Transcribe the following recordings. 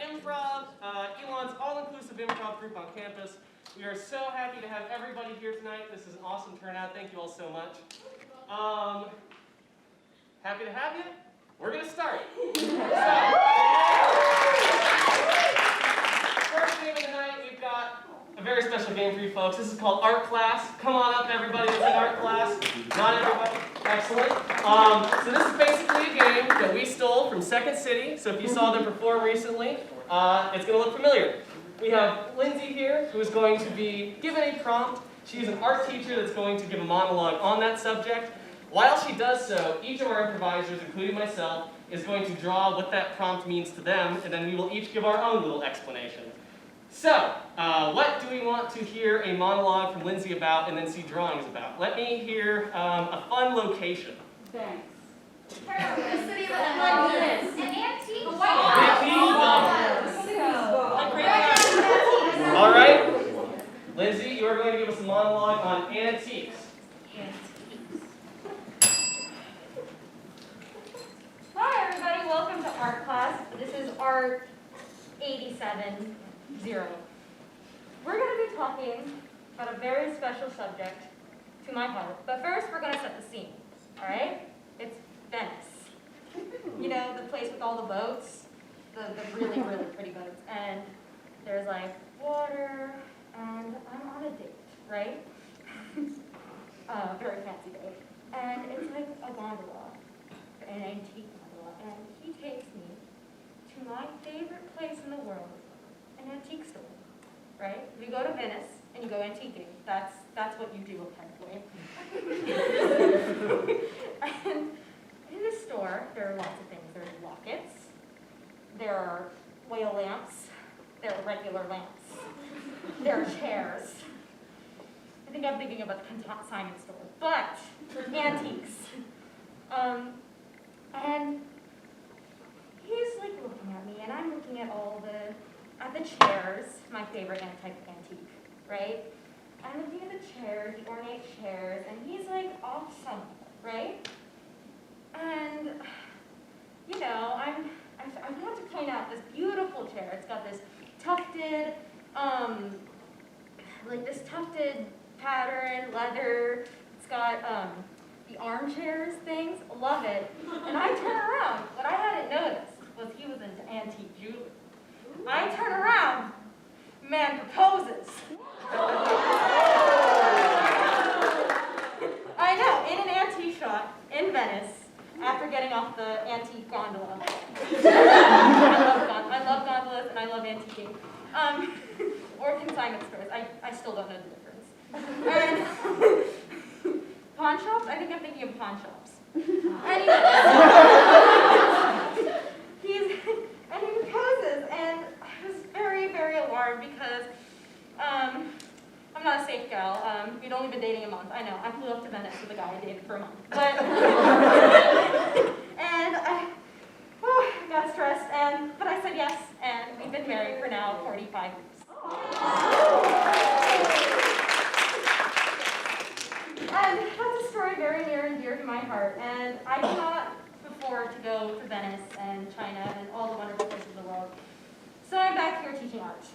Improv, Elon's all-inclusive improv group on campus. We are so happy to have everybody here tonight. This is an awesome turnout. Thank you all so much. Happy to have you. We're going to start. First game of the night, we've got a very special game for you folks. This is called Art Class. Come on up, everybody that's in art class. Not everybody. Excellent. So this is basically a game that we stole from Second City. So if you saw them perform recently, it's going to look familiar. We have Lindsey here, who is going to be given a prompt. She's an art teacher that's going to give a monologue on that subject. While she does so, each of our improvisers, including myself, is going to draw what that prompt means to them, and then we will each give our own little explanation. So, what do we want to hear a monologue from Lindsey about and then see drawings about? Let me hear a fun location. Thanks. The city that like this. An antique. All right. Lindsey, you are going to give us a monologue on antiques. Hi everybody, welcome to art class. This is art 87-0. We're going to be talking about a very special subject to my heart. But first, we're going to set the scene. All right? It's Venice. You know, the place with all the boats, the really, really pretty boats. And there's like water, and I'm on a date, right? Very fancy date. And it's like a gondola, an antique gondola. And he takes me to my favorite place in the world, an antique store, right? You go to Venice and you go antiquing. That's what you do, apparently. And in the store, there are lots of things. There are lockets, there are oil lamps, there are regular lamps, there are chairs. I think I'm thinking about the consignment store, but antiques. And he's like looking at me, and I'm looking at the chairs, my favorite type of antique, right? I'm looking at the chairs, the ornate chairs, and he's like off somewhere, right? And, you know, I want to point out this beautiful chair. It's got this tufted, tufted pattern, leather. It's got the armchairs things. Love it. And I turn around. What I hadn't noticed was he was into antique jewelry. I turn around. Man proposes. I know, in an antique shop in Venice, after getting off the antique gondola. I love gondolas and I love antiquing. Or consignment stores. I still don't know the difference. And pawn shops? I think I'm thinking of pawn shops. Anyway. And he proposes, and I was very, very alarmed because I'm not a safe gal. We'd only been dating a month. I know. I flew up to Venice with a guy I dated for a month. But and I got stressed, but I said yes, and we've been married for now 45 weeks. And that's a story very near and dear to my heart, and I cannot afford to go to Venice and China and all the wonderful places in the world. So I'm back here teaching art.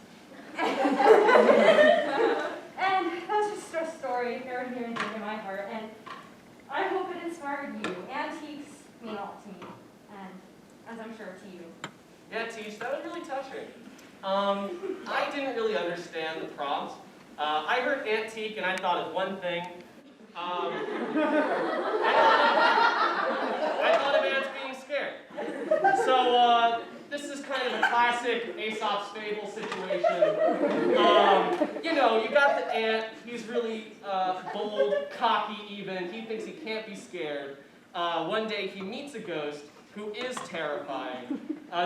And that's just a story very near and dear to my heart, and I hope it inspired you. Antiques mean a lot to me, and as I'm sure to you. Yeah, Teach, that was really touching. I didn't really understand the prompt. I heard antique and I thought of one thing. I thought of ants being scared. So this is kind of a classic Aesop's Fable situation. You know, you got the ant. He's really bold, cocky even. He thinks he can't be scared. One day he meets a ghost who is terrifying.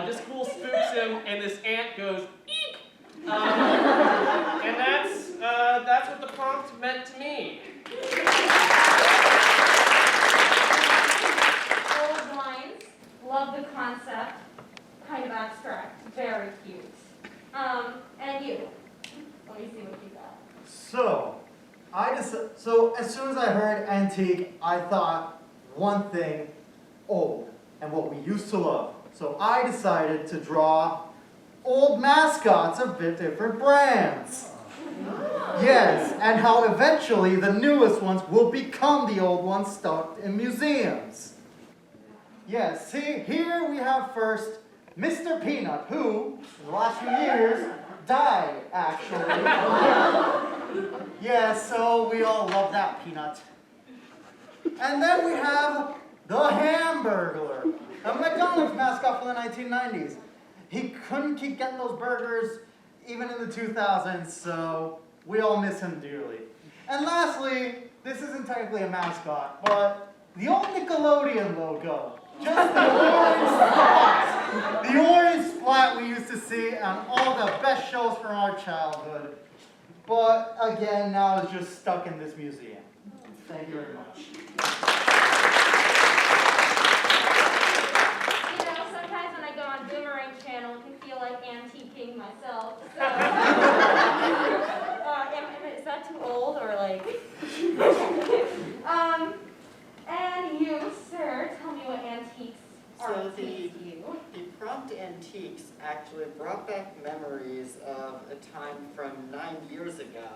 This ghoul spooks him, and this ant goes, eek! And that's what the prompt meant to me. Old lines, love the concept, kind of abstract, very cute. And you, let me see what you got. So, So as soon as I heard antique, I thought one thing, old, and what we used to love. So I decided to draw old mascots of different brands. Yes, and how eventually the newest ones will become the old ones stuck in museums. Yes, see, here we have first Mr. Peanut, who, in the last few years, died, actually. Yeah, so we all love that peanut. And then we have the Hamburglar, a McDonald's mascot from the 1990s. He couldn't keep getting those burgers even in the 2000s, so we all miss him dearly. And lastly, this isn't technically a mascot, but the old Nickelodeon logo. Just the orange splat. The orange splat we used to see on all the best shows from our childhood. But again, now it's just stuck in this museum. Thank you very much. You know, sometimes when I go on Boomerang channel, it can feel like antiquing myself. So, is that too old or like? And you, sir, tell me what antiques are So to you. the prompt antiques actually brought back memories of a time from 9 years ago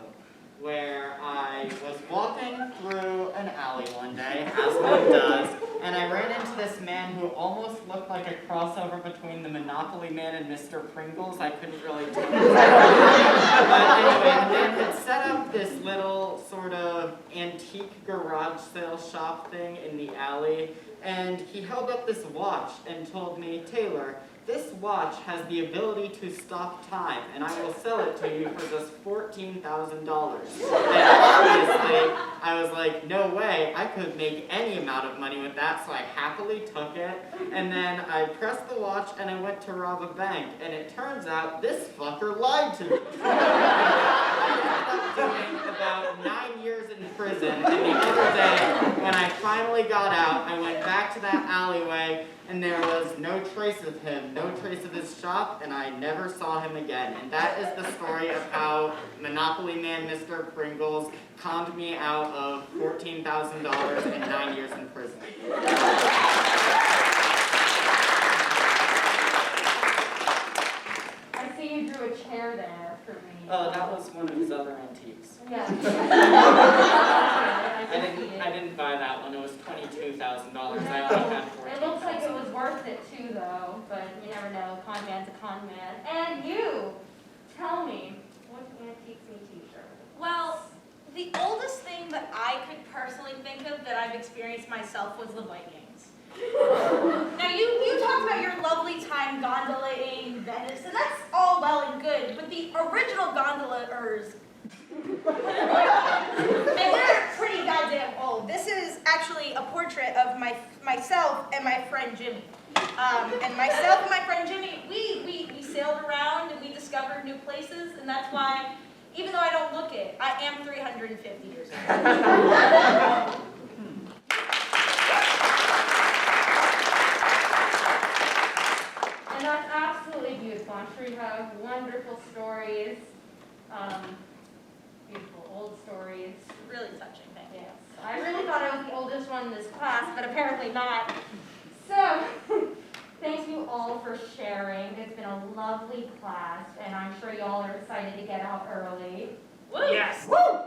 where I was walking through an alley one day, as one does, and I ran into this man who almost looked like a crossover between the Monopoly Man and Mr. Pringles. I couldn't really tell. But anyway, the man had set up this little sort of antique garage sale shop thing in the alley, and he held up this watch and told me, "Taylor, this watch has the ability to stop time, and I will sell it to you for just $14,000. And obviously, I was like, no way, I could make any amount of money with that, so I happily took it. And then I pressed the watch and I went to rob a bank, and it turns out this fucker lied to me. I ended up doing about 9 years in prison, and the other day, when I finally got out, I went back to that alleyway, and there was no trace of him, no trace of his shop, and I never saw him again. And that is the story of how Monopoly Man Mr. Pringles conned me out of $14,000 and 9 years in prison. I see you drew a chair there for me. Oh, that was one of his other antiques. Yeah. I didn't buy that one. It was $22,000. I only had $14,000. It looks like it was worth it too, though. But you never know. Con man's a con man. And you, tell me, what antiques mean to you, Shirley? Well, the oldest thing that I could personally think of that I've experienced myself was the Vikings. Now, you talked about your lovely time gondolating Venice, and that's all well and good, but the original gondolers, and they're pretty goddamn old. This is actually a portrait of myself and my friend Jimmy. And myself and my friend Jimmy, we sailed around and we discovered new places, and that's why, even though I don't look it, I am 350 years old. And that's absolutely beautiful. I'm sure you have wonderful stories, beautiful old stories. Really touching, thank you. Yes. I really thought I was the oldest one in this class, but apparently not. So, thank you all for sharing. It's been a lovely class, and I'm sure you all are excited to get out early. Woo! Yes. Woo!